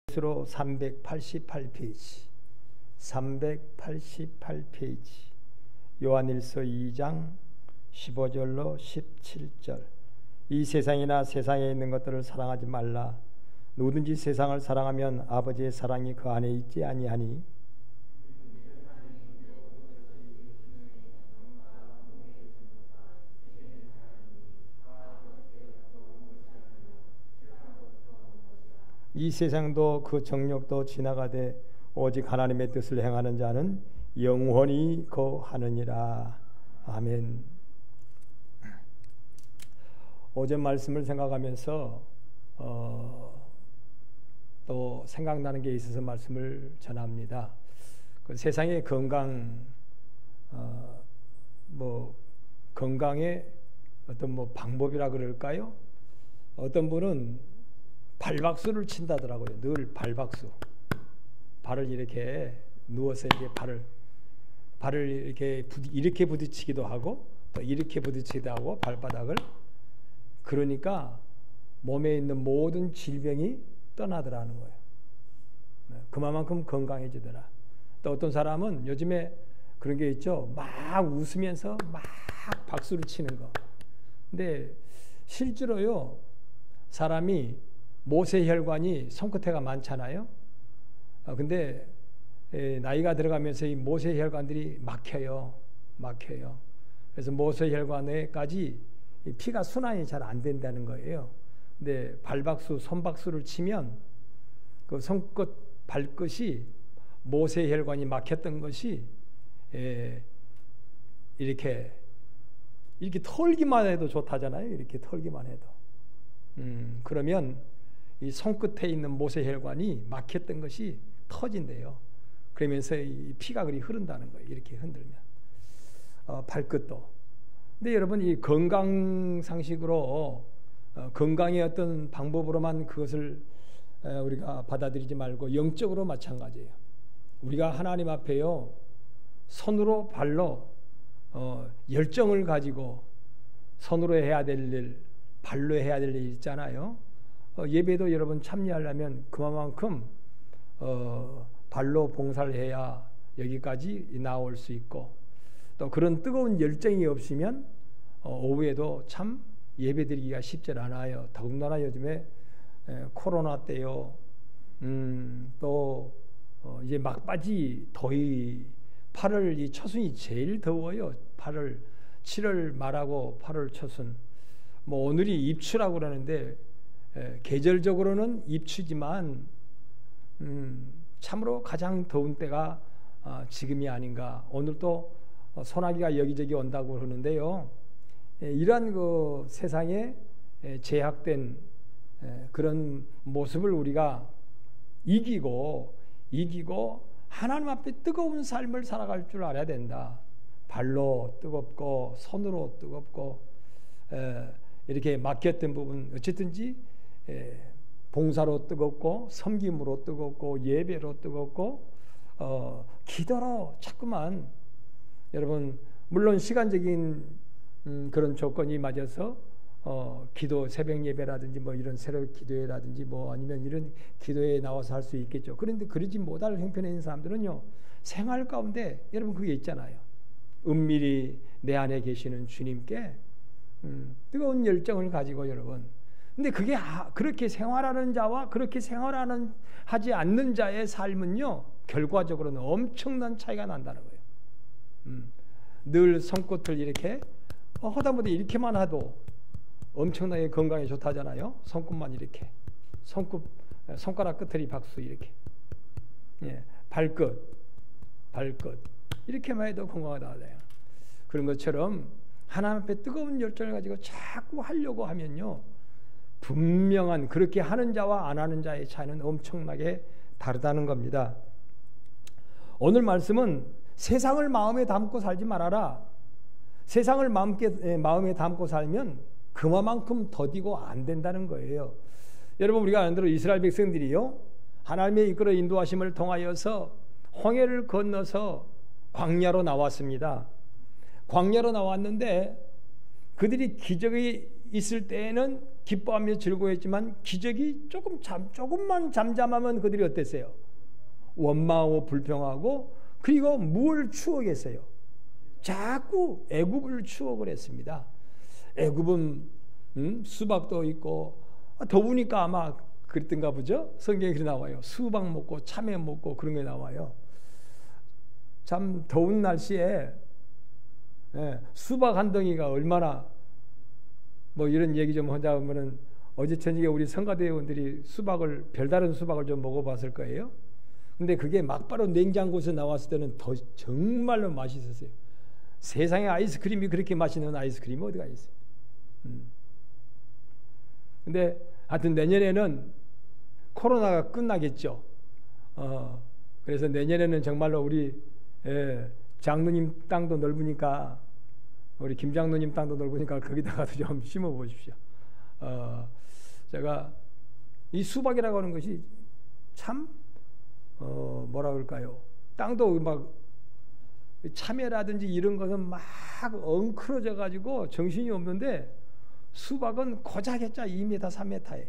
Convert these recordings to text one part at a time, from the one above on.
수로 388페이지 388페이지 요한일서 2장 15절로 17절. 이 세상이나 세상에 있는 것들을 사랑하지 말라. 누구든지 세상을 사랑하면 아버지의 사랑이 그 안에 있지 아니하니. 이 세상도 그 정욕도 지나가되 오직 하나님의 뜻을 행하는 자는 영원히 거하느니라. 아멘. 오전 말씀을 생각하면서 또 생각나는 게 있어서 말씀을 전합니다. 그 세상의 건강의 어떤 방법이라 그럴까요? 어떤 분은 발박수를 친다더라고요. 늘 발박수. 발을 이렇게 누워서 이렇게 발을 이렇게 부딪히기도 하고 또 이렇게 부딪히기도 하고 발바닥을. 그러니까 몸에 있는 모든 질병이 떠나더라는 거예요. 그만큼 건강해지더라. 또 어떤 사람은 요즘에 그런 게 있죠. 막 웃으면서 막 박수를 치는 거. 근데 실제로요, 사람이 모세혈관이 손끝에가 많잖아요. 근데 나이가 들어가면서 이 모세혈관들이 막혀요. 그래서 모세혈관에까지 피가 순환이 잘 안 된다는 거예요. 근데 발박수, 손박수를 치면 그 손끝, 발끝이 모세혈관이 막혔던 것이 이렇게 털기만 해도 좋다잖아요. 이렇게 털기만 해도. 그러면 이 손끝에 있는 모세혈관이 막혔던 것이 터진대요. 그러면서 이 피가 그리 흐른다는 거예요. 이렇게 흔들면. 발끝도. 근데 여러분, 이 건강 상식으로 건강의 어떤 방법으로만 그것을 우리가 받아들이지 말고 영적으로 마찬가지예요. 우리가 하나님 앞에요, 손으로 발로 열정을 가지고 손으로 해야 될 일, 발로 해야 될 일 있잖아요. 예배도 여러분 참여하려면 그만큼 발로 봉사를 해야 여기까지 나올 수 있고, 또 그런 뜨거운 열정이 없으면 오후에도 참 예배드리기가 쉽지 않아요. 더군다나 요즘에 코로나 때요. 또 이제 막바지 더위, 8월 이 초순이 제일 더워요. 7월 말하고 8월 초순. 오늘이 입추라고 그러는데 계절적으로는 입추지만 참으로 가장 더운 때가 지금이 아닌가. 오늘 또 소나기가 여기저기 온다고 그러는데요. 이러한 그 세상에 제약된 그런 모습을 우리가 이기고 하나님 앞에 뜨거운 삶을 살아갈 줄 알아야 된다. 발로 뜨겁고 손으로 뜨겁고 이렇게 막혔던 부분 어쨌든지 봉사로 뜨겁고 섬김으로 뜨겁고 예배로 뜨겁고 기도로 자꾸만, 여러분 물론 시간적인 그런 조건이 맞아서 기도, 새벽 예배라든지 이런 새벽 기도회라든지 아니면 이런 기도에 나와서 할 수 있겠죠. 그런데 그러지 못할 형편에 있는 사람들은요, 생활 가운데 여러분 그게 있잖아요. 은밀히 내 안에 계시는 주님께 뜨거운 열정을 가지고 여러분. 근데 그게 그렇게 생활하는 자와 그렇게 하지 않는 자의 삶은요, 결과적으로는 엄청난 차이가 난다는 거예요. 늘 손끝을 이렇게 하다못해 이렇게만 해도 엄청나게 건강에 좋다잖아요. 손끝만 이렇게, 손가락 끝들이 박수 이렇게. 발끝 이렇게만 해도 건강하다. 그런 것처럼 하나님 앞에 뜨거운 열정을 가지고 자꾸 하려고 하면요, 분명한 그렇게 하는 자와 안 하는 자의 차이는 엄청나게 다르다는 겁니다. 오늘 말씀은 세상을 마음에 담고 살지 말아라. 세상을 마음에 담고 살면 그만큼 더디고 안 된다는 거예요. 여러분, 우리가 아는 대로 이스라엘 백성들이요, 하나님의 이끌어 인도하심을 통하여서 홍해를 건너서 광야로 나왔습니다. 광야로 나왔는데 그들이 기적이 있을 때에는 기뻐하며 즐거워했지만 기적이 조금만 잠잠하면 그들이 어땠어요? 원망하고 불평하고 그리고 뭘 추억했어요? 자꾸 애굽을 추억을 했습니다. 애굽은 수박도 있고 더우니까 아마 그랬던가 보죠. 성경에 그렇게 나와요. 수박 먹고 참외 먹고 그런 게 나와요. 참 더운 날씨에 수박 한 덩이가 얼마나 뭐 이런 얘기 좀 하자 하면은 어제 저녁에 우리 성가대원들이 별다른 수박을 좀 먹어봤을 거예요. 근데 그게 막바로 냉장고에서 나왔을 때는 더 정말로 맛있었어요. 세상에 아이스크림이 그렇게 맛있는 아이스크림이 어디가 있어요. 근데 하여튼 내년에는 코로나가 끝나겠죠. 그래서 내년에는 정말로 우리 장로님 땅도 넓으니까 우리 김 장로님 땅도 넓으니까 거기다가도 좀 심어 보십시오. 제가 이 수박이라고 하는 것이 참 뭐라 그럴까요? 땅도 막 참외라든지 이런 것은 막 엉클어져 가지고 정신이 없는데 수박은 고작했자 2m, 3m예요.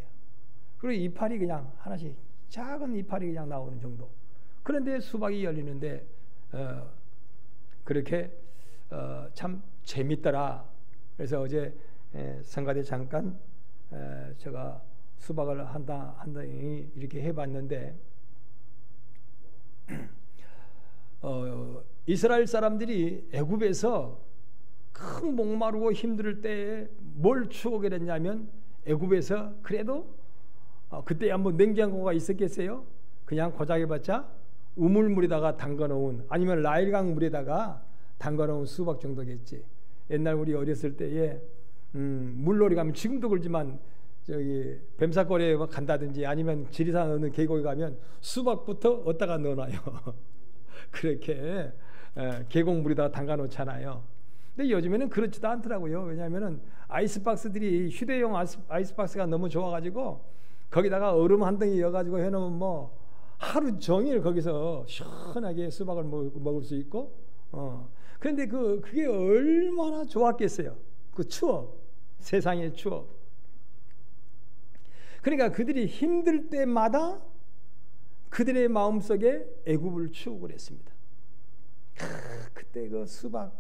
그리고 이파리 그냥 하나씩 작은 이파리 그냥 나오는 정도. 그런데 수박이 열리는데 그렇게 참 재밌더라. 그래서 어제 성가대 잠깐 제가 수박을 한다 이렇게 해봤는데 이스라엘 사람들이 애굽에서 큰 목마르고 힘들 때에 뭘 추억을 했냐면 애굽에서 그래도 그때 한번 냉장고가 있었겠어요? 그냥 고작해봤자 우물물에다가 담가놓은 아니면 라일강 물에다가 담가놓은 수박 정도겠지. 옛날 우리 어렸을 때에 물놀이 가면 지금도 그렇지만 저기 뱀사거리에 간다든지 아니면 지리산 어느 계곡에 가면 수박부터 어디다가 넣어놔요. 그렇게 계곡물에다가 담가놓잖아요. 근데 요즘에는 그렇지도 않더라고요. 왜냐하면은 아이스박스들이 휴대용 아이스박스가 너무 좋아가지고 거기다가 얼음 한 덩이 넣어가지고 해놓으면 뭐 하루 종일 거기서 시원하게 수박을 먹을 수 있고 그런데 그게 얼마나 좋았겠어요. 그 추억, 세상의 추억. 그러니까 그들이 힘들 때마다 그들의 마음속에 애굽을 추억을 했습니다. 그때 그 수박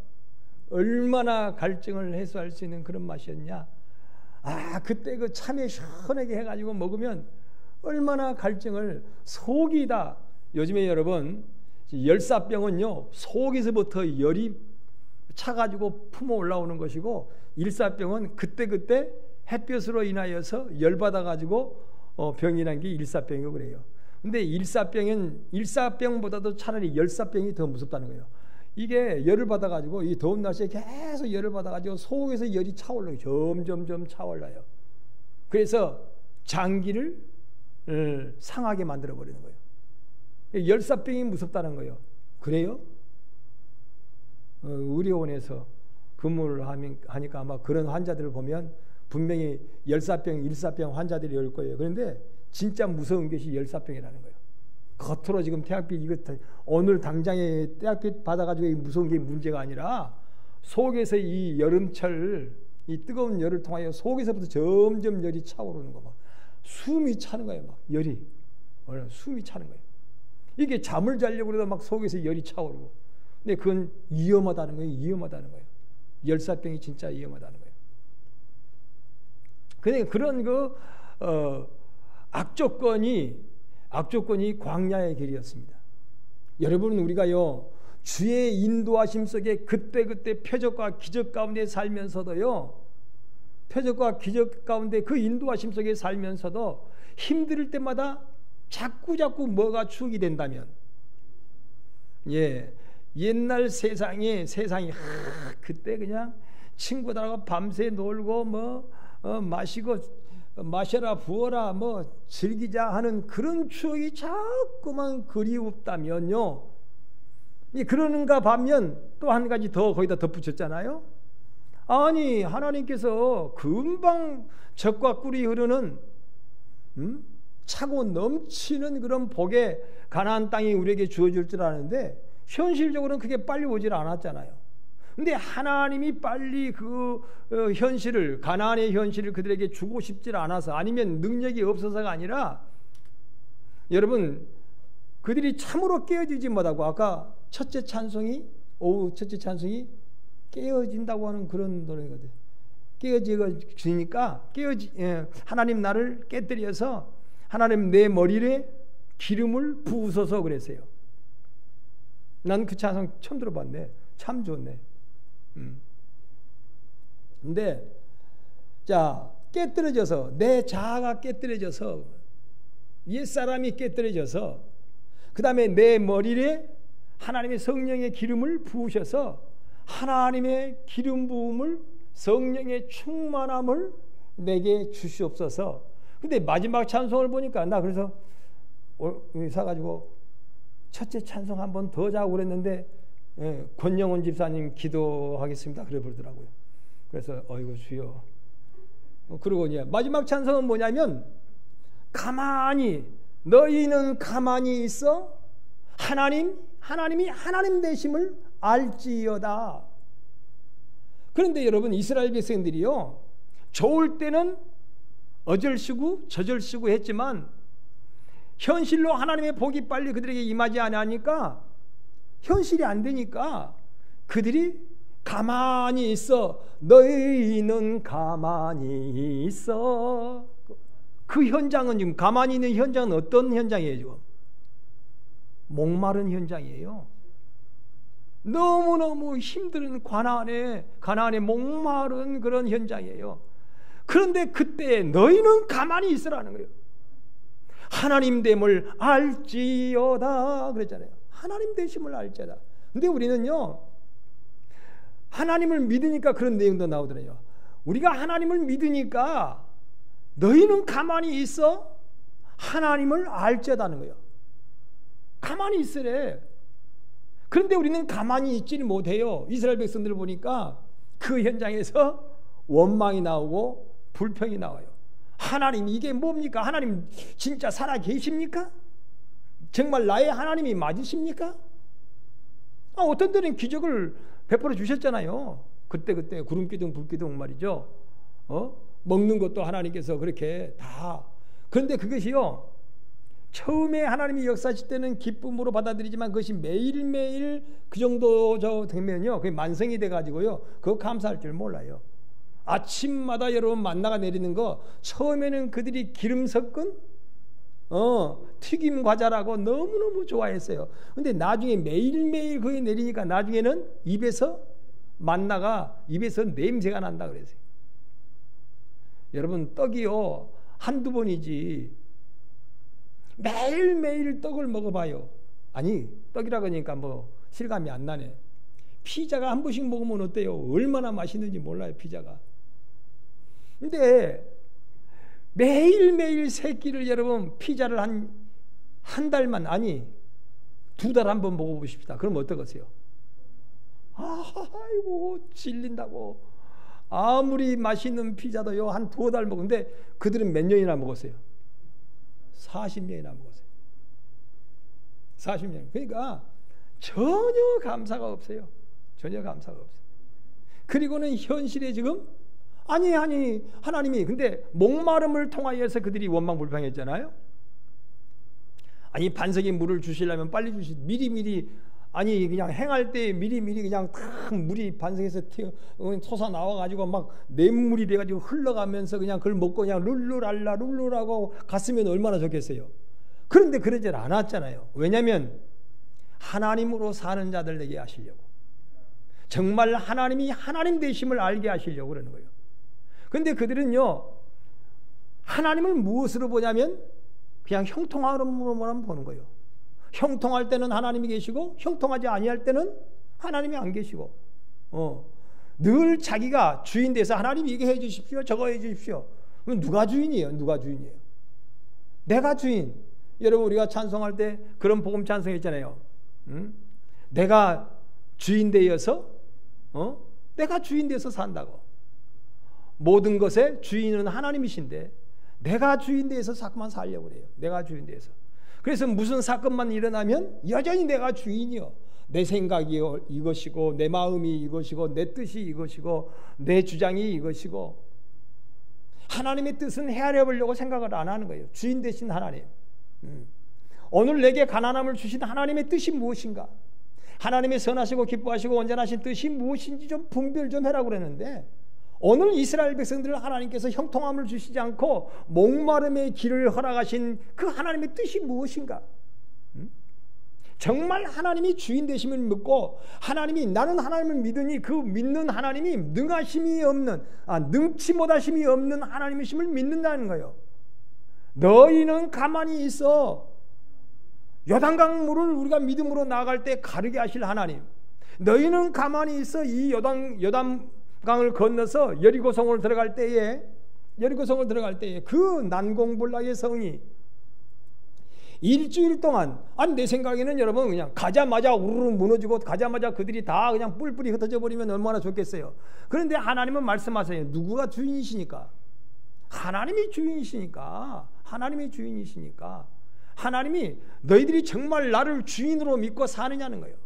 얼마나 갈증을 해소할 수 있는 그런 맛이었냐. 그때 그 참외 시원하게 해가지고 먹으면 얼마나 갈증을 속이 다 요즘에 여러분 열사병은요 속에서부터 열이 차가지고 품어 올라오는 것이고 일사병은 그때 햇볕으로 인하여서 열받아가지고 병이 난 게 일사병이고 그래요. 근데 일사병보다도 차라리 열사병이 더 무섭다는 거예요. 이게 열을 받아가지고 이 더운 날씨에 계속 열을 받아가지고 속에서 열이 차올라요. 점점 차올라요. 그래서 장기를 상하게 만들어 버리는 거예요. 열사병이 무섭다는 거예요. 그래요? 의료원에서 근무를 하니까 아마 그런 환자들을 보면 분명히 열사병, 일사병 환자들이 올 거예요. 그런데 진짜 무서운 것이 열사병이라는 거예요. 겉으로 지금 태양빛 이거 오늘 당장에 태양빛 받아가지고 무서운 게 문제가 아니라 속에서 이 여름철 이 뜨거운 열을 통하여 속에서부터 점점 열이 차오르는 거 막 숨이 차는 거예요. 막 열이 숨이 차는 거예요. 이게 잠을 자려고 그래도 막 속에서 열이 차오르고. 근데 그건 위험하다는 거예요. 위험하다는 거예요. 열사병이 진짜 위험하다는 거예요. 그러니까 그런 악조건이 광야의 길이었습니다. 여러분 우리가요 주의 인도하심 속에 그때 표적과 기적 가운데 살면서도요 표적과 기적 가운데 그 인도하심 속에 살면서도 힘들 때마다 자꾸 뭐가 추억이 된다면 옛날 세상이 그때 그냥 친구들하고 밤새 놀고 마셔라 부어라 즐기자 하는 그런 추억이 자꾸만 그리웠다면요. 그러는가 하면 또 한 가지 더 거기다 덧붙였잖아요. 아니 하나님께서 금방 젖과 꿀이 흐르는 차고 넘치는 그런 복의 가나안 땅이 우리에게 주어질 줄 아는데 현실적으로는 그게 빨리 오질 않았잖아요. 근데 하나님이 빨리 그 현실을, 가나안의 현실을 그들에게 주고 싶지 않아서, 아니면 능력이 없어서가 아니라, 여러분 그들이 참으로 깨어지지 못하고, 아까 첫째 찬송이, 오후 첫째 찬송이 깨어진다고 하는 그런 노래거든. 깨어지니까 하나님 나를 깨뜨려서 하나님 내 머리에 기름을 부으소서 그랬어요. 난 그 찬송 처음 들어봤네. 참 좋네. 근데 자, 깨뜨려져서, 내 자아가 깨뜨려져서, 옛사람이 깨뜨려져서, 그 다음에 내 머리에 하나님의 성령의 기름을 부으셔서 하나님의 기름 부음을, 성령의 충만함을 내게 주시옵소서. 근데 마지막 찬송을 보니까, 나 그래서 사가지고 첫째 찬송 한 번 더 자고 그랬는데, 권영원 집사님 기도하겠습니다 그래 부르더라고요. 그래서 어이구 주여. 그리고 이제 마지막 찬송은 뭐냐면, 가만히, 너희는 가만히 있어 하나님이 하나님 되심을 알지어다. 그런데 여러분, 이스라엘 백성들이요, 좋을 때는 어절시고 저절시고 했지만 현실로 하나님의 복이 빨리 그들에게 임하지 않으니까, 현실이 안 되니까 그들이 가만히 있어, 너희는 가만히 있어. 그 현장은, 지금 가만히 있는 현장은 어떤 현장이에요? 지금 목마른 현장이에요. 너무너무 힘든 가나안의 목마른 그런 현장이에요. 그런데 그때 너희는 가만히 있으라는 거예요. 하나님 됨을 알지어다 그랬잖아요. 하나님 되심을 알지어다. 근데 우리는요, 하나님을 믿으니까 그런 내용도 나오더래요. 우리가 하나님을 믿으니까 너희는 가만히 있어 하나님을 알지어다는 거예요. 가만히 있으래. 그런데 우리는 가만히 있지는 못해요. 이스라엘 백성들을 보니까 그 현장에서 원망이 나오고 불평이 나와요. 하나님 이게 뭡니까? 하나님 진짜 살아 계십니까? 정말 나의 하나님이 맞으십니까? 어떤 때는 기적을 베풀어 주셨잖아요. 그때 구름기둥 불기둥 말이죠. 먹는 것도 하나님께서 그렇게 다. 그런데 그것이요, 처음에 하나님이 역사하실 때는 기쁨으로 받아들이지만 그것이 매일매일 그 정도 되면요, 그게 만성이 돼가지고요, 그거 감사할 줄 몰라요. 아침마다 여러분 만나가 내리는 거, 처음에는 그들이 기름 섞은 튀김 과자라고 너무너무 좋아했어요. 근데 나중에 매일매일 그게 내리니까 나중에는 만나가 입에서 냄새가 난다 그랬어요. 여러분, 떡이요 한두 번이지 매일매일 떡을 먹어봐요. 아니, 떡이라 그러니까 뭐 실감이 안 나네. 피자가 한 번씩 먹으면 어때요? 얼마나 맛있는지 몰라요, 피자가. 근데 매일매일 세 끼를, 여러분 피자를 한 달만, 아니 2달 한 번 먹어보십시다. 그럼 어떠겠어요? 아이고 질린다고. 아무리 맛있는 피자도요 한 2달 먹는데 그들은 몇 년이나 먹었어요? 40년이나 먹었어요. 40년. 그러니까 전혀 감사가 없어요. 전혀 감사가 없어요. 그리고는 현실에 지금 아니 하나님이, 근데 목마름을 통하여서 그들이 원망불평했잖아요. 아니 반석에 물을 주시려면 빨리 미리미리, 아니 그냥 행할 때 미리미리 그냥 탁 물이 반석에서 솟아 나와가지고 막 냇물이 돼가지고 흘러가면서 그냥 그걸 먹고 그냥 룰루랄라 룰루라고 갔으면 얼마나 좋겠어요. 그런데 그러질 않았잖아요. 왜냐하면 하나님으로 사는 자들 되게 하시려고, 정말 하나님이 하나님 되심을 알게 하시려고 그러는 거예요. 그런데 그들은요, 하나님을 무엇으로 보냐면 그냥 형통함으로만 보는 거예요. 형통할 때는 하나님이 계시고 형통하지 아니할 때는 하나님이 안 계시고, 늘 자기가 주인 돼서 하나님 이게 해 주십시오, 저거 해 주십시오. 그럼 누가 주인이에요? 내가 주인. 여러분, 우리가 찬송할 때 그런 복음 찬송했잖아요. 내가 주인 되어서 내가 주인 돼서 산다고. 모든 것의 주인은 하나님이신데 내가 주인 돼서 자꾸만 살려고 그래요. 내가 주인 돼서. 그래서 무슨 사건만 일어나면 여전히 내가 주인이요, 내 생각이 이것이고 내 마음이 이것이고 내 뜻이 이것이고 내 주장이 이것이고 하나님의 뜻은 헤아려 보려고 생각을 안 하는 거예요. 주인 되신 하나님. 오늘 내게 가난함을 주신 하나님의 뜻이 무엇인가? 하나님의 선하시고 기뻐하시고 온전하신 뜻이 무엇인지 좀 분별 좀 해라고 그랬는데 오늘 이스라엘 백성들을 하나님께서 형통함을 주시지 않고 목마름의 길을 허락하신 그 하나님의 뜻이 무엇인가? 정말 하나님이 주인 되심을 믿고 하나님이 나는 하나님을 믿으니 그 믿는 하나님이 능하심이 없는 능치 못하심이 없는 하나님이심을 믿는다는 거예요. 너희는 가만히 있어. 요단강 물을 우리가 믿음으로 나아갈 때 가르게 하실 하나님. 너희는 가만히 있어. 이 요단강을 건너서 여리고성을 들어갈 때에 그 난공불락의 성이 일주일 동안 내 생각에는 여러분 그냥 가자마자 우르르 무너지고 가자마자 그들이 다 그냥 뿔뿔이 흩어져 버리면 얼마나 좋겠어요. 그런데 하나님은 말씀하세요. 누구가 주인이시니까? 하나님이 주인이시니까. 하나님이 너희들이 정말 나를 주인으로 믿고 사느냐는 거예요.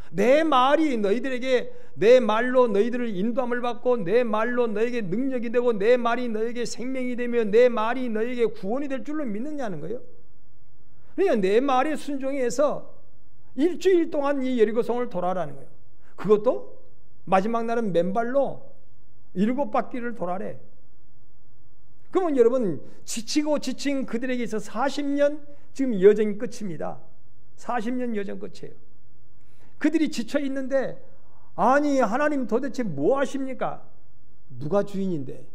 내 말이 너희들에게 내 말로 너희들을 인도함을 받고 내 말로 너에게 능력이 되고 내 말이 너에게 생명이 되며 내 말이 너에게 구원이 될 줄로 믿느냐는 거예요. 그러니까 내 말에 순종해서 일주일 동안 이 여리고성을 돌아라는 거예요. 그것도 마지막 날은 맨발로 7바퀴를 돌아래. 그러면 여러분 지치고 지친 그들에게 있어서 40년 지금 여정이 끝입니다. 40년 여정 끝이에요. 그들이 지쳐 있는데 아니 하나님 도대체 뭐 하십니까? 누가 주인인데?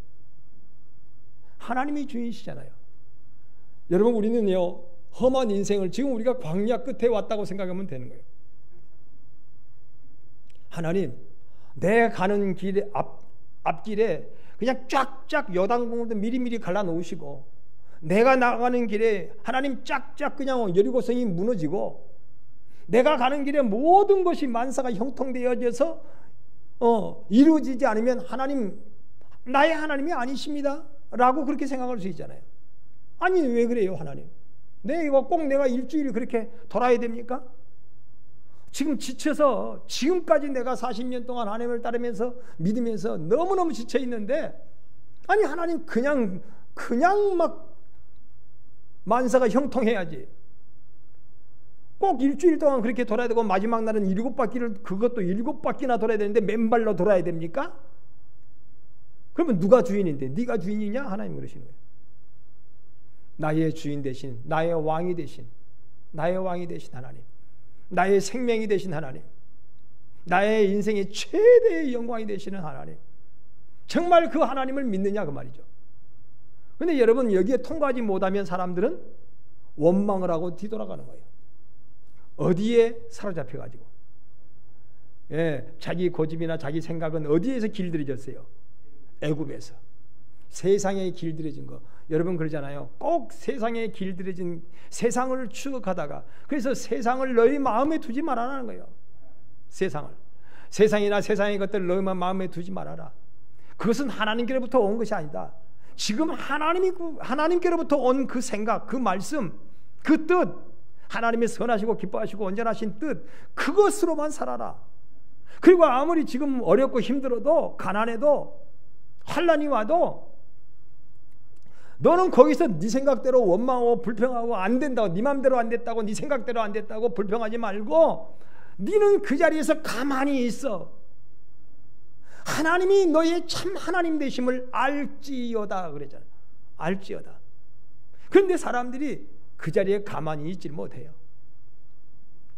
하나님이 주인이시잖아요. 여러분 우리는요 험한 인생을 지금 우리가 광야 끝에 왔다고 생각하면 되는 거예요. 하나님 내 가는 길에 앞길에 그냥 쫙쫙 요단강물도 미리미리 갈라놓으시고 내가 나가는 길에 하나님 쫙쫙 그냥 여리고성이 무너지고 내가 가는 길에 모든 것이 만사가 형통되어져서 이루어지지 않으면 하나님 나의 하나님이 아니십니다 라고 그렇게 생각할 수 있잖아요. 아니 왜 그래요 하나님? 이거 꼭 내가 일주일 그렇게 돌아야 됩니까? 지금 지쳐서 지금까지 내가 40년 동안 하나님을 따르면서 믿으면서 너무너무 지쳐 있는데 아니 하나님 그냥 막 만사가 형통해야지 꼭 일주일 동안 그렇게 돌아야 되고 마지막 날은 7바퀴를 그것도 7바퀴나 돌아야 되는데 맨발로 돌아야 됩니까? 그러면 누가 주인인데? 네가 주인이냐? 하나님 그러시는 거예요. 나의 주인 되신 나의 왕이 되신 하나님, 나의 생명이 되신 하나님, 나의 인생의 최대의 영광이 되시는 하나님, 정말 그 하나님을 믿느냐 그 말이죠. 그런데 여러분 여기에 통과하지 못하면 사람들은 원망을 하고 뒤돌아가는 거예요. 어디에 사로잡혀가지고 자기 고집이나 자기 생각은 어디에서 길들여졌어요? 애굽에서. 세상에 길들여진 거. 여러분 그러잖아요. 꼭 세상에 길들여진 세상을 추억하다가 그래서 세상을 너희 마음에 두지 말아라는 거예요. 세상이나 세상의 것들을 너희 마음에 두지 말아라. 그것은 하나님께로부터 온 것이 아니다. 지금 하나님께로부터 온 그 생각, 그 말씀, 그 뜻, 하나님의 선하시고 기뻐하시고 온전하신 뜻, 그것으로만 살아라. 그리고 아무리 지금 어렵고 힘들어도 가난해도 환난이 와도 너는 거기서 네 생각대로 원망하고 불평하고 안 된다고, 네 맘대로 안 됐다고, 네 생각대로 안 됐다고 불평하지 말고 네는 그 자리에서 가만히 있어. 하나님이 너의 참 하나님 되심을 알지어다 그랬잖아요. 알지어다. 그런데 사람들이 그 자리에 가만히 있지 못해요.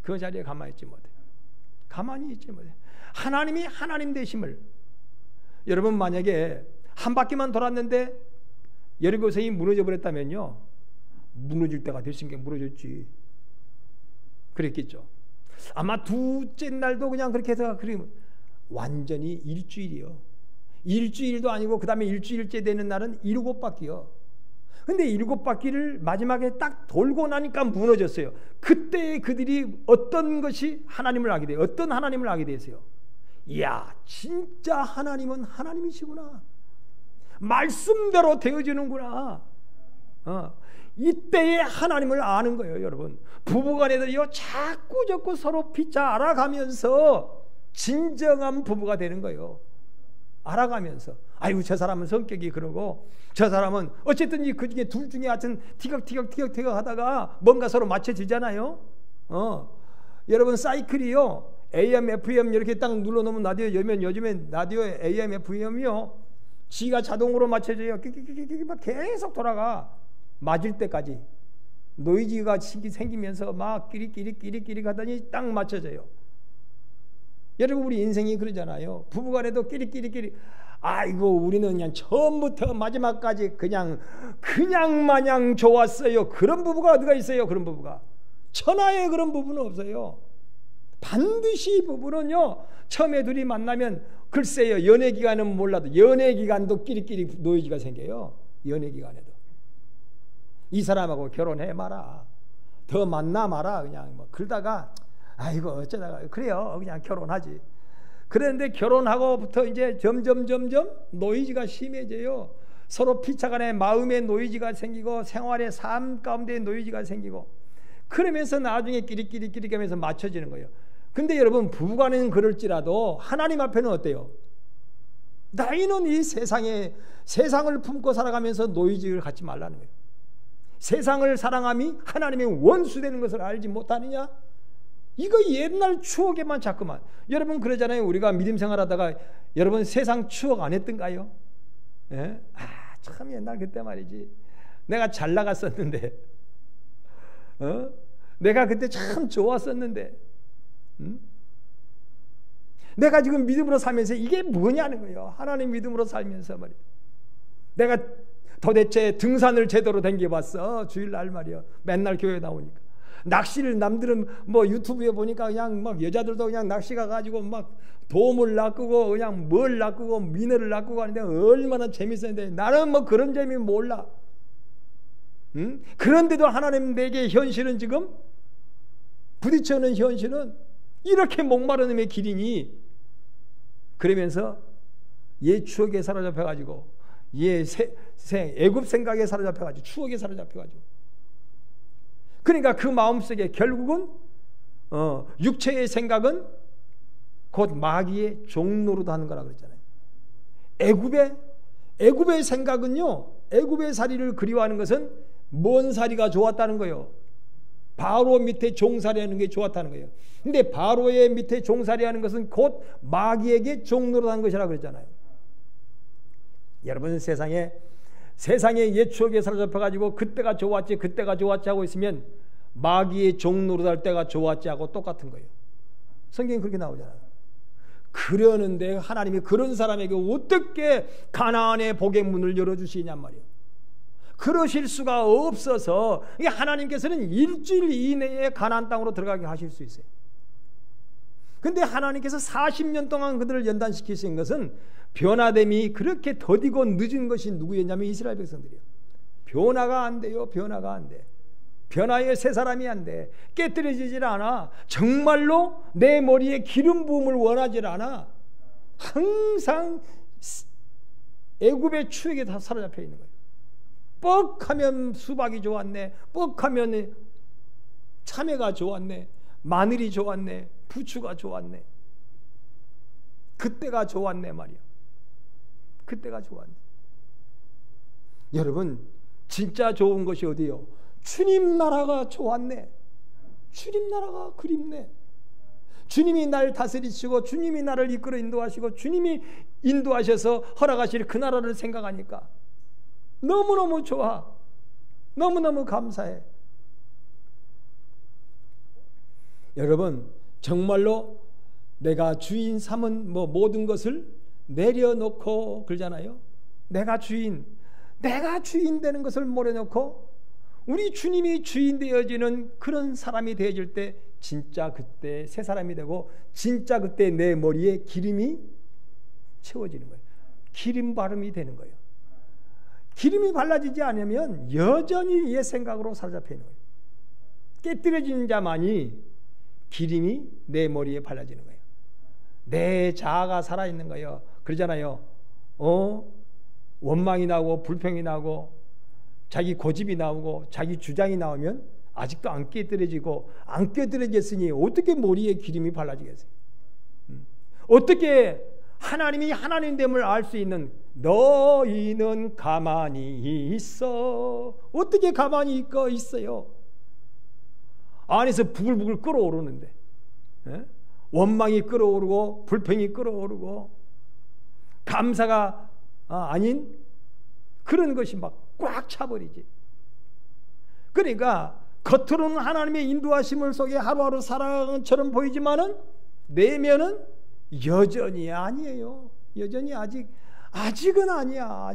그 자리에 가만히 있지 못해요. 가만히 있지 못해요. 하나님이 하나님 되심을, 여러분 만약에 한 바퀴만 돌았는데 여리고성이 무너져 버렸다면요, 무너질 때가 됐으니까 무너졌지 그랬겠죠. 아마 둘째 날도 그냥 그렇게 해서 완전히 일주일이요. 일주일도 아니고 그 다음에 일주일째 되는 날은 7바퀴요. 근데 7바퀴를 마지막에 딱 돌고 나니까 무너졌어요. 그때 그들이 어떤 것이 하나님을 알게 돼요. 어떤 하나님을 알게 됐어요. 이야, 진짜 하나님은 하나님이시구나. 말씀대로 되어지는구나. 이때에 하나님을 아는 거예요, 여러분. 부부간에도요, 자꾸 서로 피차 알아가면서 진정한 부부가 되는 거예요. 알아가면서. 아이고, 저 사람은 성격이 그러고, 저 사람은 어쨌든 그 중에 둘 중에 하여튼 티격티격 하다가 뭔가 서로 맞춰지잖아요. 여러분, 사이클이요, AM, FM 이렇게 딱 눌러놓으면 라디오 열면 요즘엔 라디오에 AM, FM이요, 지가 자동으로 맞춰져요. 막 계속 돌아가. 맞을 때까지. 노이즈가 생기면서 막 끼리끼리 하더니 딱 맞춰져요. 여러분, 우리 인생이 그러잖아요. 부부간에도 끼리끼리. 아이고, 우리는 그냥 처음부터 마지막까지 그냥 마냥 좋았어요. 그런 부부가 어디가 있어요? 그런 부부가. 천하에 그런 부부는 없어요. 반드시 부부는요, 처음에 둘이 만나면 글쎄요, 연애 기간은 몰라도 연애 기간도 끼리끼리 노이즈가 생겨요. 연애 기간에도. 이 사람하고 결혼해 마라. 더 만나 마라. 그냥 뭐 그러다가 아이고 어쩌다가 그래요. 그냥 결혼하지. 그런데 결혼하고부터 이제 점점 노이즈가 심해져요. 서로 피차간에 마음의 노이즈가 생기고 생활의 삶 가운데 노이즈가 생기고, 그러면서 나중에 끼리끼리 하면서 맞춰지는 거예요. 근데 여러분, 부부간은 그럴지라도 하나님 앞에는 어때요? 너희는 이 세상을 품고 살아가면서 노이즈를 갖지 말라는 거예요. 세상을 사랑함이 하나님의 원수되는 것을 알지 못하느냐? 이거 옛날 추억에만 자꾸만. 여러분 그러잖아요. 우리가 믿음 생활하다가 여러분 세상 추억 안 했던가요? 예? 참 옛날 그때 말이지. 내가 잘 나갔었는데, 내가 그때 참 좋았었는데, 내가 지금 믿음으로 살면서 이게 뭐냐는 거예요. 하나님 믿음으로 살면서 말이에요. 내가 도대체 등산을 제대로 댕겨봤어. 주일날 말이야. 맨날 교회 나오니까. 낚시를 남들은 뭐 유튜브에 보니까 그냥 막 여자들도 그냥 낚시 가가지고 막 돔을 낚고 그냥 뭘 낚고 미네를 낚고 하는데 얼마나 재밌었는데 나는 뭐 그런 재미 몰라. 그런데도 하나님 내게 현실은 지금 부딪혀오는 현실은 이렇게 목마름의 길이니, 그러면서 옛 추억에 사로잡혀가지고 애굽 생각에 사로잡혀가지고 추억에 사로잡혀가지고, 그러니까 그 마음속에 결국은 육체의 생각은 곧 마귀의 종노릇 하는 거라고 그랬잖아요. 애굽의 생각은요, 애굽의 살이를 그리워하는 것은 먼 살이가 좋았다는 거예요. 바로 밑에 종살이하는 게 좋았다는 거예요. 근데 바로의 밑에 종살이하는 것은 곧 마귀에게 종노릇하는 것이라고 그랬잖아요. 여러분, 세상에 옛 추억에 사로잡혀가지고 그때가 좋았지 하고 있으면 마귀의 종노릇할 때가 좋았지 하고 똑같은 거예요. 성경이 그렇게 나오잖아요. 그러는데 하나님이 그런 사람에게 어떻게 가나안의 복의 문을 열어주시냔 말이에요. 그러실 수가 없어서 하나님께서는 일주일 이내에 가나안 땅으로 들어가게 하실 수 있어요. 근데 하나님께서 40년 동안 그들을 연단시키신 것은 변화됨이 그렇게 더디고 늦은 것이 누구였냐면 이스라엘 백성들이에요. 변화가 안 돼요. 변화가 안 돼. 변화의 새 사람이 안 돼. 깨뜨려지질 않아. 정말로 내 머리에 기름 부음을 원하질 않아. 항상 애굽의 추억에 다 사로잡혀 있는 거예요. 뻑하면 수박이 좋았네. 뻑하면 참외가 좋았네. 마늘이 좋았네. 부추가 좋았네. 그때가 좋았네 말이야. 그때가 좋았네. 여러분, 진짜 좋은 것이 어디요? 주님 나라가 좋았네. 주님 나라가 그립네. 주님이 날 다스리시고 주님이 나를 이끌어 인도하시고 주님이 인도하셔서 허락하실 그 나라를 생각하니까 너무너무 좋아. 너무너무 감사해. 여러분, 정말로 내가 주인 삼은 모든 것을 내려놓고 그러잖아요. 내가 주인 되는 것을 내려놓고 우리 주님이 주인 되어지는 그런 사람이 되어질 때 진짜 그때 새 사람이 되고 진짜 그때 내 머리에 기름이 채워지는 거예요. 기름 바름이 되는 거예요. 기름이 발라지지 않으면 여전히 옛 생각으로 사로잡혀 있는 거예요. 깨뜨려지는 자만이 기름이 내 머리에 발라지는 거예요. 내 자아가 살아있는 거예요. 그러잖아요. 원망이 나고 불평이 나고 자기 고집이 나오고 자기 주장이 나오면 아직도 안 깨뜨려지고, 안 깨뜨려졌으니 어떻게 머리에 기름이 발라지겠어요? 어떻게 하나님이 하나님됨을 알 수 있는, 너희는 가만히 있어, 어떻게 가만히 있어요? 안에서 부글부글 끓어오르는데, 원망이 끓어오르고 불평이 끓어오르고 감사가 아닌 그런 것이 막 꽉 차버리지. 그러니까 겉으로는 하나님의 인도하심을 속에 하루하루 살아가는 것처럼 보이지만은 내면은 여전히 아니에요. 여전히 아직은 아니야.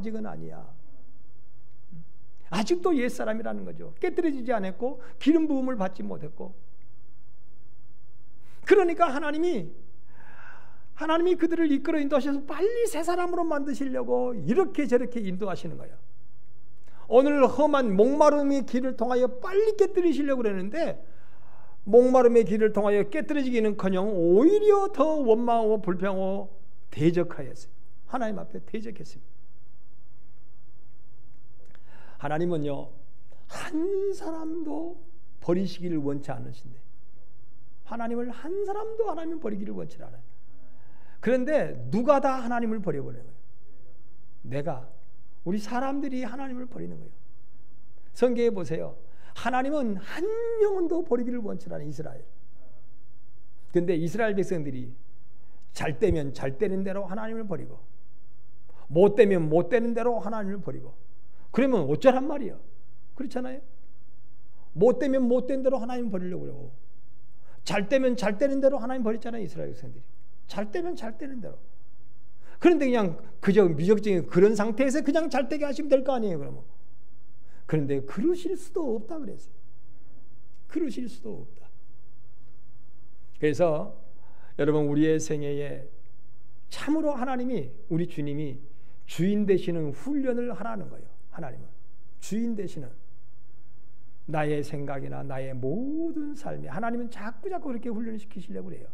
아직도 옛사람이라는 거죠. 깨뜨려지지 않았고 기름 부음을 받지 못했고. 그러니까 하나님이 그들을 이끌어 인도하셔서 빨리 새 사람으로 만드시려고 이렇게 저렇게 인도하시는 거예요. 오늘 험한 목마름의 길을 통하여 빨리 깨뜨리시려고 그러는데, 목마름의 길을 통하여 깨뜨려지기는커녕 오히려 더 원망하고 불평하고 대적하였어요. 하나님 앞에 대적했습니다. 하나님은요, 한 사람도 버리시기를 원치 않으신데, 하나님을 한 사람도 하나님 버리기를 원치 않아요. 그런데 누가 다 하나님을 버려버려요? 우리 사람들이 하나님을 버리는 거예요. 성경에 보세요. 하나님은 한 영혼도 버리기를 원치 않아요. 이스라엘. 그런데 이스라엘 백성들이 잘 되면 잘 되는 대로 하나님을 버리고, 못 되면 못 되는 대로 하나님을 버리고, 그러면 어쩌란 말이야? 그렇잖아요. 못 되면 못 된 대로 하나님 버리려고 그러고, 잘 되면 잘 되는 대로 하나님 버렸잖아요. 이스라엘 백성들이 잘 되면 잘 되는 대로. 그런데 그냥 그저 미적적인 그런 상태에서 그냥 잘 되게 하시면 될 거 아니에요, 그러면. 그런데 그러실 수도 없다 그랬어요. 그러실 수도 없다. 그래서 여러분, 우리의 생애에 참으로 하나님이, 우리 주님이 주인 되시는 훈련을 하라는 거예요. 하나님은 주인 되시는, 나의 생각이나 나의 모든 삶에 하나님은 자꾸 그렇게 훈련시키시려고 그래요.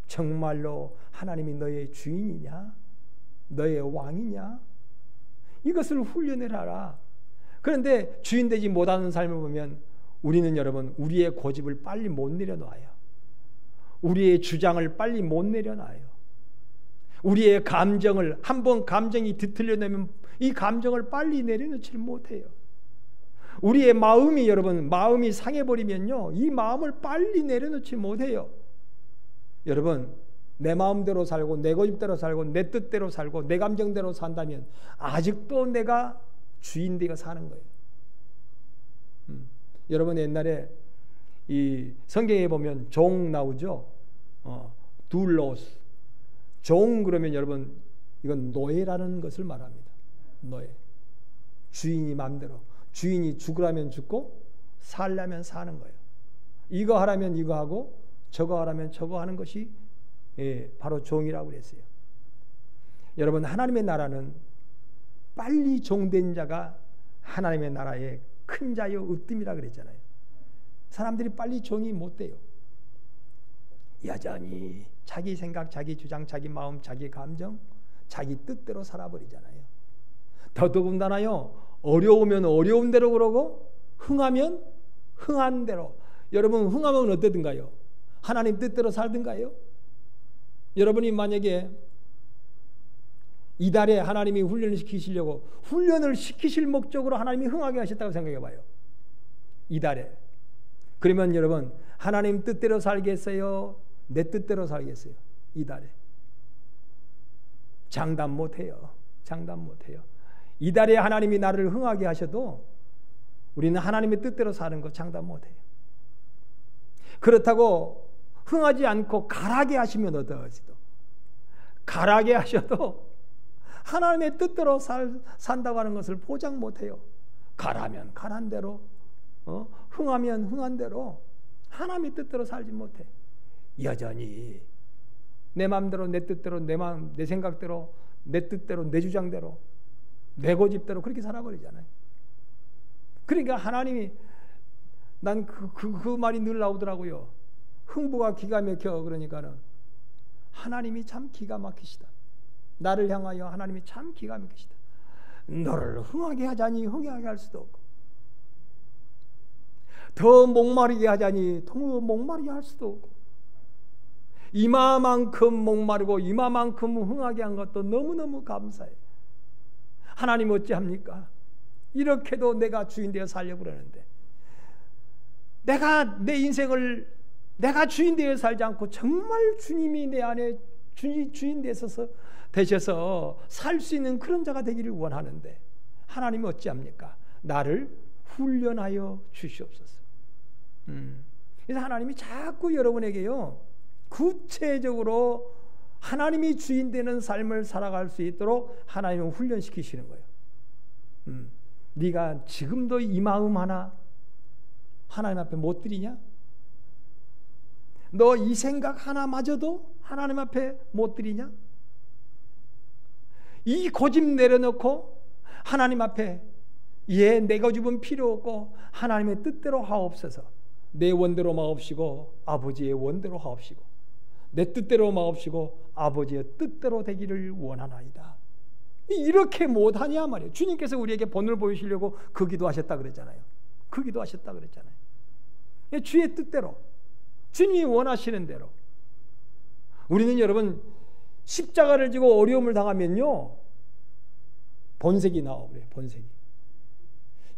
정말로 하나님이 너의 주인이냐? 너의 왕이냐? 이것을 훈련을 하라. 그런데 주인 되지 못하는 삶을 보면 우리는, 여러분, 우리의 고집을 빨리 못 내려놔요. 우리의 주장을 빨리 못 내려놔요. 우리의 감정을, 한번 감정이 뒤틀려내면 이 감정을 빨리 내려놓지 못해요. 우리의 마음이, 여러분, 마음이 상해버리면요, 이 마음을 빨리 내려놓지 못해요. 여러분, 내 마음대로 살고 내 고집대로 살고 내 뜻대로 살고 내 감정대로 산다면 아직도 내가 주인 되어 사는 거예요. 여러분, 옛날에 이 성경에 보면 종 나오죠. 둘로스. 종 그러면 여러분, 이건 노예라는 것을 말합니다. 노예. 주인이 마음대로, 주인이 죽으라면 죽고 살려면 사는 거예요. 이거 하라면 이거 하고 저거 하라면 저거 하는 것이 바로 종이라고 그랬어요. 여러분, 하나님의 나라는 빨리 종된 자가 하나님의 나라의 큰 자여 으뜸이라 그랬잖아요. 사람들이 빨리 종이 못 돼요. 여전히 자기 생각, 자기 주장, 자기 마음, 자기 감정, 자기 뜻대로 살아버리잖아요. 더더군다나요, 어려우면 어려운 대로 그러고 흥하면 흥한 대로. 여러분, 흥하면 어떠든가요? 하나님 뜻대로 살든가요? 여러분이 만약에 이달에 하나님이 훈련을 시키시려고, 훈련을 시키실 목적으로 하나님이 흥하게 하셨다고 생각해 봐요. 이달에. 그러면 여러분, 하나님 뜻대로 살겠어요? 내 뜻대로 살겠어요? 이달에. 장담 못해요. 장담 못해요. 이달에 하나님이 나를 흥하게 하셔도 우리는 하나님의 뜻대로 사는 거 장담 못해요. 그렇다고 흥하지 않고 가라게 하시면 어떠하지도, 가라게 하셔도 하나님의 뜻대로 산다고 하는 것을 보장 못해요. 가라면 가란 대로, 흥하면 흥한 대로 하나님의 뜻대로 살지 못해. 여전히 내 마음대로, 내 뜻대로, 내 마음, 내 생각대로, 내 뜻대로, 내 주장대로, 내 고집대로 그렇게 살아버리잖아요. 그러니까 하나님이, 난 그 말이 늘 나오더라고요. 흥부가 기가 막혀. 그러니까는 하나님이 참 기가 막히시다. 나를 향하여 하나님이 참 기가 막히시다. 너를 흥하게 하자니 흥하게 할 수도 없고, 더 목마르게 하자니 더 목마르게 할 수도 없고, 이마만큼 목마르고 이마만큼 흥하게 한 것도 너무너무 감사해. 하나님 어찌합니까? 이렇게도 내가 주인 되어 살려고 그러는데, 내가 내 인생을 내가 주인 되어 살지 않고 정말 주님이 내 안에 주인 되셔서 살 수 있는 그런 자가 되기를 원하는데, 하나님은 어찌합니까? 나를 훈련하여 주시옵소서. 그래서 하나님이 자꾸 여러분에게요, 구체적으로 하나님이 주인 되는 삶을 살아갈 수 있도록 하나님은 훈련시키시는 거예요. 네가 지금도 이 마음 하나 하나님 앞에 못 드리냐? 너 이 생각 하나마저도 하나님 앞에 못 드리냐? 이 고집 내려놓고 하나님 앞에 내 고집은 필요 없고 하나님의 뜻대로 하옵소서. 내 원대로 마옵시고 아버지의 원대로 하옵시고, 내 뜻대로 마옵시고 아버지의 뜻대로 되기를 원하나이다. 이렇게 못하냐 말이에요. 주님께서 우리에게 본을 보이시려고 그 기도하셨다 그랬잖아요. 그 기도하셨다 그랬잖아요. 주의 뜻대로, 주님이 원하시는 대로. 우리는 여러분 십자가를 지고 어려움을 당하면요, 본색이 나와버려요. 본색이.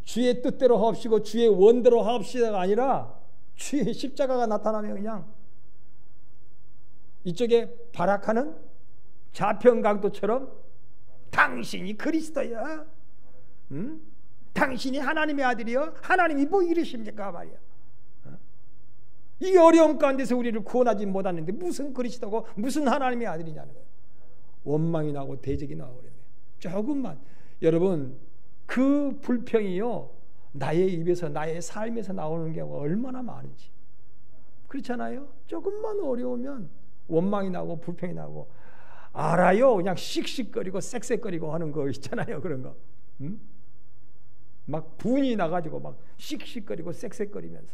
주의 뜻대로 하옵시고 주의 원대로 하옵시다가 아니라 주의 십자가가 나타나면 그냥 이쪽에 발악하는 자평강도처럼 당신이 그리스도야, 당신이 하나님의 아들이여, 하나님이 뭐 이러십니까 말이야. 이 어려움 가운데서 우리를 구원하지 못하는데 무슨 그리스도고 무슨 하나님의 아들이냐는 거예요. 원망이 나고 대적이 나오는 거예요. 조금만 여러분, 그 불평이요, 나의 입에서 나의 삶에서 나오는 경우가 얼마나 많은지. 그렇잖아요. 조금만 어려우면 원망이 나고 불평이 나고, 알아요, 그냥 씩씩거리고 쌕쌕거리고 하는 거 있잖아요. 그런 거, 막 분이 나가지고 막 씩씩거리고 쌕쌕거리면서,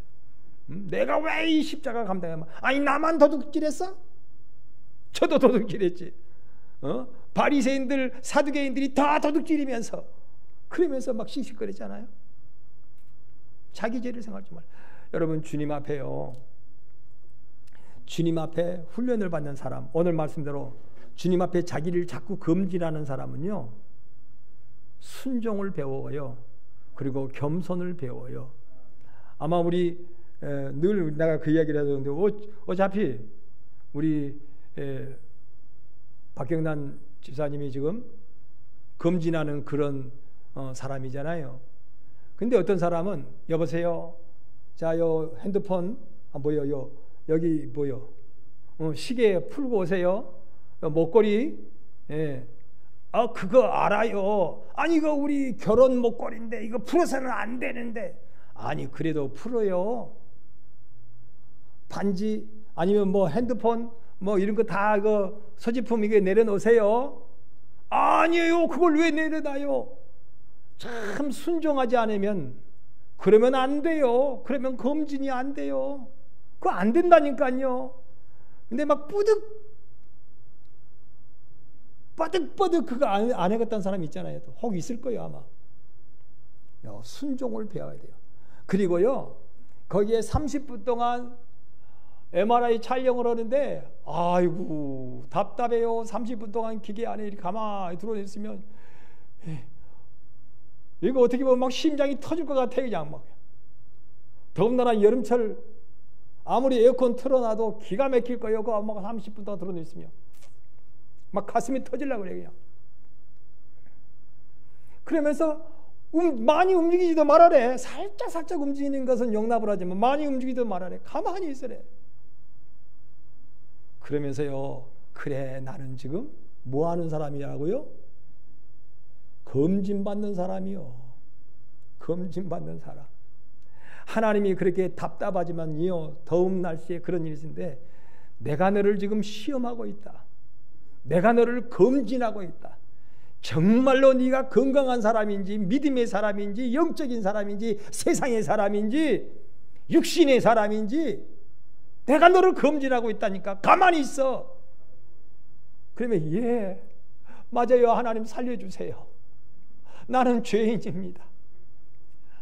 내가 왜 이 십자가 감당해? 아니 나만 도둑질했어? 저도 도둑질했지. 바리새인들 사두개인들이 다 도둑질이면서 그러면서 막 씩씩거리잖아요. 자기 죄를 생각하지 말아요. 여러분, 주님 앞에요, 주님 앞에 훈련을 받는 사람, 오늘 말씀대로 주님 앞에 자기를 자꾸 금지하는 사람은요, 순종을 배워요. 그리고 겸손을 배워요. 아마 우리 늘 내가 그 이야기를 하던데, 어차피 우리 박경란 집사님이 지금 금진하는 그런 사람이잖아요. 근데 어떤 사람은, 여보세요, 자, 요 핸드폰 뭐요, 여기 뭐요, 시계 풀고 오세요, 목걸이, 그거 알아요. 아니 이거 우리 결혼 목걸이인데 이거 풀어서는 안 되는데. 아니 그래도 풀어요. 반지 아니면 뭐 핸드폰 뭐 이런 거 다 그 소지품 이게 내려놓으세요. 아니에요, 그걸 왜 내려놔요? 참 순종하지 않으면 그러면 안 돼요. 그러면 검진이 안 돼요. 그거 안 된다니까요. 근데 막 뻐득 그거 안 해갔다는 사람이 있잖아요. 혹 있을 거예요 아마. 순종을 배워야 돼요. 그리고요, 거기에 30분 동안 MRI 촬영을 하는데, 아이고 답답해요. 30분 동안 기계 안에 이렇게 가만히 들어져 있으면 이거 어떻게 보면 막 심장이 터질 것 같아. 그냥 막 더군다나 여름철 아무리 에어컨 틀어놔도 기가 막힐 거예요. 그거 막 30분 동안 들어져 있으면 막 가슴이 터질라 그래 그냥. 그러면서 많이 움직이지도 말아래. 살짝 움직이는 것은 용납을 하지만 많이 움직이지도 말아래. 가만히 있으래. 그러면서요, 그래 나는 지금 뭐 하는 사람이라고요? 검진받는 사람이요. 검진받는 사람. 하나님이 그렇게 답답하지만요, 더운 날씨에 그런 일이 있는데, 내가 너를 지금 시험하고 있다. 내가 너를 검진하고 있다. 정말로 네가 건강한 사람인지 믿음의 사람인지 영적인 사람인지 세상의 사람인지 육신의 사람인지 내가 너를 검진하고 있다니까. 가만히 있어. 그러면 예, 맞아요. 하나님 살려주세요. 나는 죄인입니다.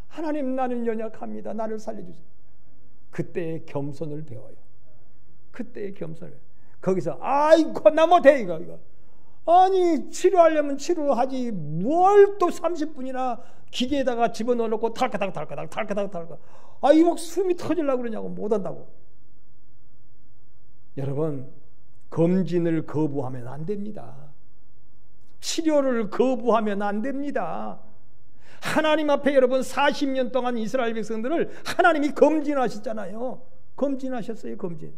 하나님 나는 연약합니다. 나를 살려주세요. 그때의 겸손을 배워요. 그때의 겸손을. 거기서 아이고 나 못해 이거. 아니 치료하려면 치료하지 뭘 또 30분이나 기계에다가 집어넣어놓고 탈까닥 아 이거 숨이 터지려고 그러냐고 못한다고. 여러분 검진을 거부하면 안 됩니다. 치료를 거부하면 안 됩니다. 하나님 앞에 여러분 40년 동안 이스라엘 백성들을 하나님이 검진하셨잖아요. 검진하셨어요. 검진.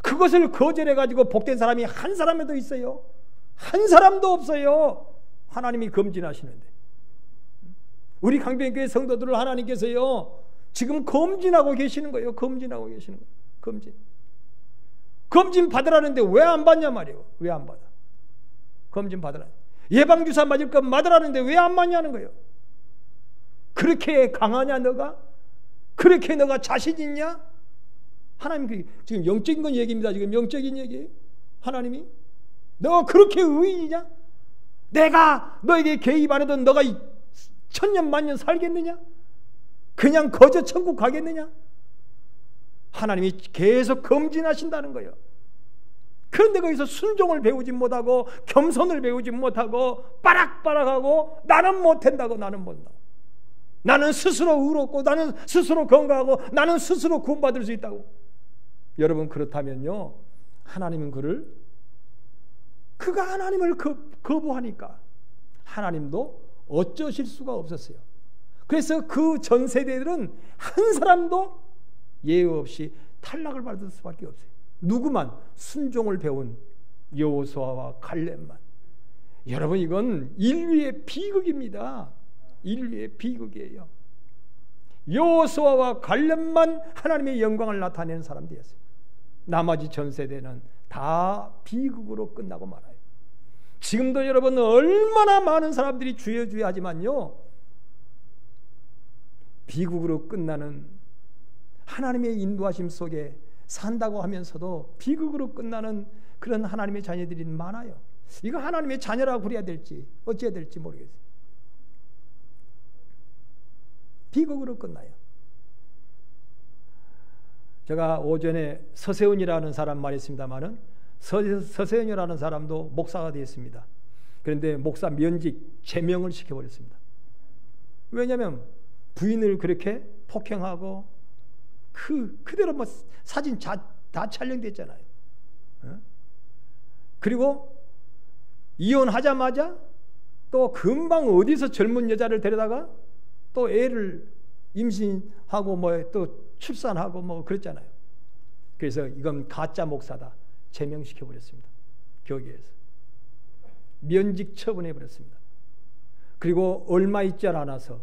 그것을 거절해가지고 복된 사람이 한 사람에도 있어요? 한 사람도 없어요. 하나님이 검진하시는데. 우리 강변교회 성도들을 하나님께서요 지금 검진하고 계시는 거예요. 검진하고 계시는 거예요. 검진. 검진 받으라는데 왜 안 받냐 말이에요. 왜 안 받아? 검진 받으라. 예방주사 맞을 거 맞으라는데 왜 안 맞냐는 거예요. 그렇게 강하냐 너가? 그렇게 너가 자신 있냐? 하나님 지금 영적인 건 얘기입니다. 지금 영적인 얘기예요. 하나님이 너 그렇게 의인이냐? 내가 너에게 개입 안 해도 너가 천년 만년 살겠느냐? 그냥 거저 천국 가겠느냐? 하나님이 계속 검진하신다는 거예요. 그런데 거기서 순종을 배우지 못하고 겸손을 배우지 못하고 빠락빠락하고 나는 못한다고 나는 못한다고. 나는 스스로 의롭고 나는 스스로 건강하고 나는 스스로 구원받을 수 있다고. 여러분 그렇다면요 하나님은 그가 하나님을 거부하니까 하나님도 어쩌실 수가 없었어요. 그래서 그 전 세대들은 한 사람도 예외 없이 탈락을 받을 수밖에 없어요. 누구만? 순종을 배운 여호수아와 갈렙만. 여러분 이건 인류의 비극입니다. 인류의 비극이에요. 여호수아와 갈렙만 하나님의 영광을 나타내는 사람들이었어요. 나머지 전 세대는 다 비극으로 끝나고 말아요. 지금도 여러분 얼마나 많은 사람들이 주여 주여 하지만요 비극으로 끝나는 하나님의 인도하심 속에 산다고 하면서도 비극으로 끝나는 그런 하나님의 자녀들이 많아요. 이거 하나님의 자녀라고 그래야 될지 어찌해야 될지 모르겠어요. 비극으로 끝나요. 제가 오전에 서세훈이라는 사람 말했습니다마는 서세훈이라는 사람도 목사가 되었습니다. 그런데 목사 면직 제명을 시켜버렸습니다. 왜냐하면 부인을 그렇게 폭행하고 그대로 뭐 사진 다 촬영됐잖아요. 그리고 이혼하자마자 또 금방 어디서 젊은 여자를 데려다가 또 애를 임신하고 뭐 또 출산하고 뭐 그랬잖아요. 그래서 이건 가짜 목사다 제명시켜 버렸습니다. 교계에서 면직 처분해 버렸습니다. 그리고 얼마 있질 않아서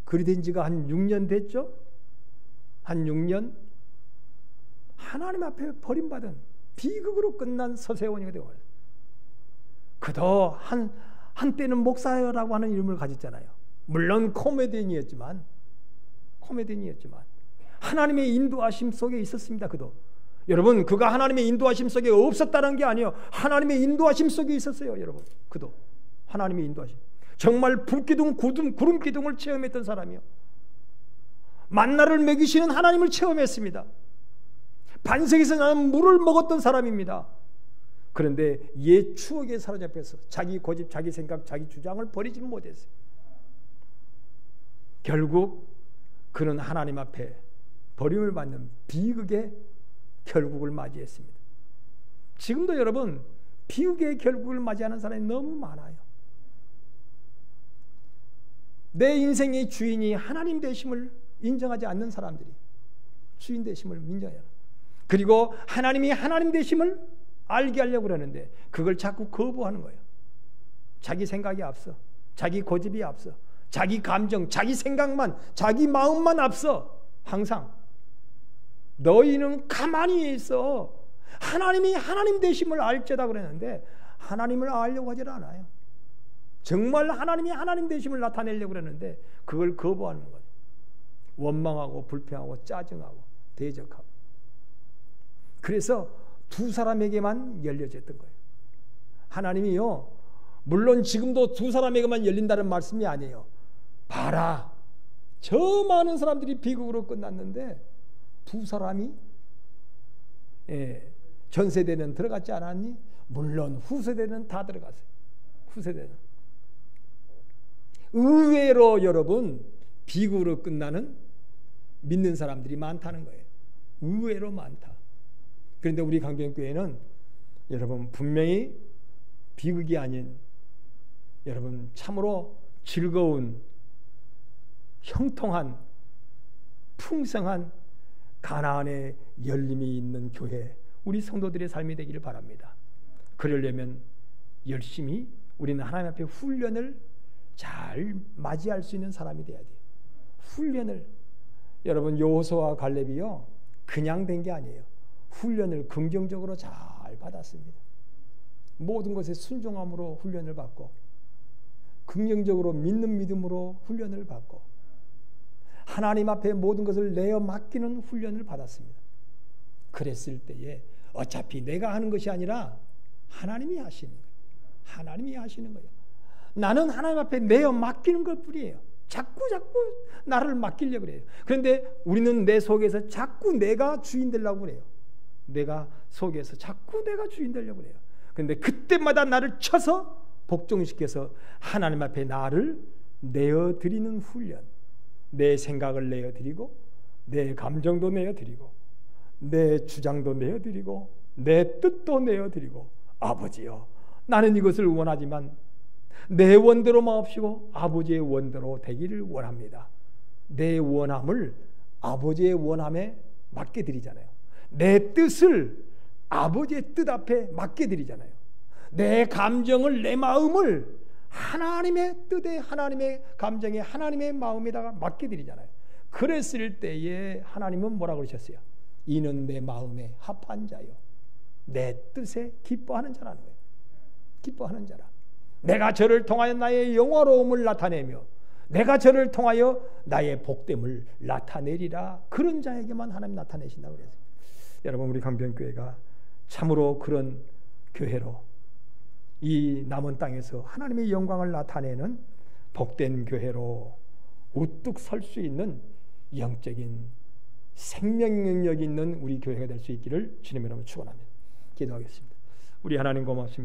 그리 된 지가 한 6년 됐죠? 한 6년 하나님 앞에 버림받은 비극으로 끝난 서세원이가 되어버렸어요. 그도 한때는 목사라고 하는 이름을 가졌잖아요. 물론 코미디언이었지만 하나님의 인도하심 속에 있었습니다. 그도 여러분 그가 하나님의 인도하심 속에 없었다는 게 아니에요. 하나님의 인도하심 속에 있었어요. 여러분 그도 하나님의 인도하심 정말 불기둥 구름기둥을 체험했던 사람이요. 만나를 먹이시는 하나님을 체험했습니다. 반석에서 나는 물을 먹었던 사람입니다. 그런데 옛 추억에 사로잡혀서 자기 고집, 자기 생각, 자기 주장을 버리지 못했어요. 결국 그는 하나님 앞에 버림을 받는 비극의 결국을 맞이했습니다. 지금도 여러분 비극의 결국을 맞이하는 사람이 너무 많아요. 내 인생의 주인이 하나님 되심을 인정하지 않는 사람들이 주인 되심을 인정해요. 그리고 하나님이 하나님 되심을 알게 하려고 그러는데 그걸 자꾸 거부하는 거예요. 자기 생각이 앞서, 자기 고집이 앞서, 자기 감정, 자기 생각만, 자기 마음만 앞서. 항상 너희는 가만히 있어. 하나님이 하나님 되심을 알죄다 그랬는데 하나님을 알려고 하질 않아요. 정말 하나님이 하나님 되심을 나타내려고 그러는데 그걸 거부하는 거예요. 원망하고 불평하고 짜증하고 대적하고. 그래서 두 사람에게만 열려졌던 거예요. 하나님이요, 물론 지금도 두 사람에게만 열린다는 말씀이 아니에요. 봐라, 저 많은 사람들이 비극으로 끝났는데 두 사람이 전세대는 들어갔지 않았니? 물론 후세대는 다 들어갔어요. 후세대는. 의외로 여러분 비극으로 끝나는 믿는 사람들이 많다는 거예요. 의외로 많다. 그런데 우리 강변교회는 여러분 분명히 비극이 아닌 여러분 참으로 즐거운 형통한 풍성한 가나안의 열림이 있는 교회, 우리 성도들의 삶이 되기를 바랍니다. 그러려면 열심히 우리는 하나님 앞에 훈련을 잘 맞이할 수 있는 사람이 돼야 돼요. 훈련을. 여러분 여호수아와 갈렙이요 그냥 된 게 아니에요. 훈련을 긍정적으로 잘 받았습니다. 모든 것에 순종함으로 훈련을 받고 긍정적으로 믿는 믿음으로 훈련을 받고 하나님 앞에 모든 것을 내어 맡기는 훈련을 받았습니다. 그랬을 때에 어차피 내가 하는 것이 아니라 하나님이 하시는 거예요. 하나님이 하시는 거예요. 나는 하나님 앞에 내어 맡기는 것 뿐이에요. 자꾸 나를 맡기려고 그래요. 그런데 우리는 내 속에서 자꾸 내가 주인 되려고 그래요. 내가 속에서 자꾸 내가 주인 되려고 그래요. 그런데 그때마다 나를 쳐서 복종시켜서 하나님 앞에 나를 내어드리는 훈련. 내 생각을 내어드리고 내 감정도 내어드리고 내 주장도 내어드리고 내 뜻도 내어드리고 아버지여 나는 이것을 원하지만 내 원대로 마옵시고 아버지의 원대로 되기를 원합니다. 내 원함을 아버지의 원함에 맡게 드리잖아요. 내 뜻을 아버지의 뜻 앞에 맡게 드리잖아요. 내 감정을 내 마음을 하나님의 뜻에 하나님의 감정에 하나님의 마음에다가 맡게 드리잖아요. 그랬을 때에 하나님은 뭐라고 그러셨어요? 이는 내 마음에 합한 자요 내 뜻에 기뻐하는 자라는 거예요. 기뻐하는 자라. 내가 저를 통하여 나의 영화로움을 나타내며 내가 저를 통하여 나의 복됨을 나타내리라. 그런 자에게만 하나님 나타내신다고 그랬어요. 여러분 우리 강변교회가 참으로 그런 교회로 이 남은 땅에서 하나님의 영광을 나타내는 복된 교회로 우뚝 설 수 있는 영적인 생명 능력이 있는 우리 교회가 될 수 있기를 주님의 이름으로 축원합니다. 기도하겠습니다. 우리 하나님 고맙습니다.